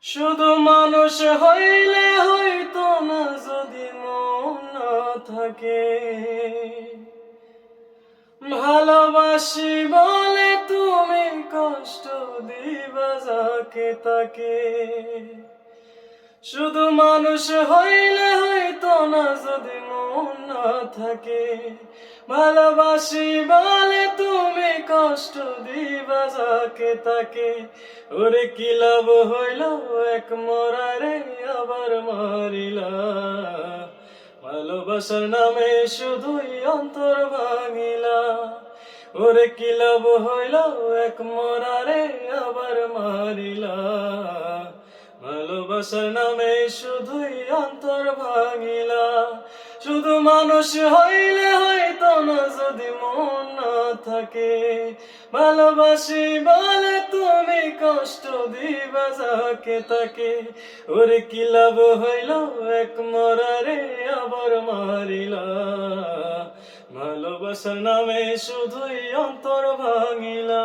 শুধু মানুষ হইলে হইতো না যদি মন না থাকে। ভালোবাসি বলে তুমি কষ্ট দিবা যাকে তাকে। শুধু মানুষ হইলে হইতো না যদি মন না থাকে। ভালোবাসি বলে তুমি কষ্ট দিবা যাকে তাকে। ওরে কি লাভ হইল এক মরারে আবার মারিলা। ভালোবাসার নামে শুধুই অন্তর ভাঙিলা। ওরে কি লাভ হইল এক মরারে আবার মারিলা। ভালোবাসার নামে শুধুই অন্তর ভাঙিলা। শুধু মানুষ হইলে হইতো না যদি মন না থাকে। ভালোবাসি বলে তুমি কষ্ট দিবা যাকে তাকে। ওরে কি লাভ হইল এক মরারে আবার মারিলা। ভালোবাসার নামে শুধুই অন্তর ভাঙিলা।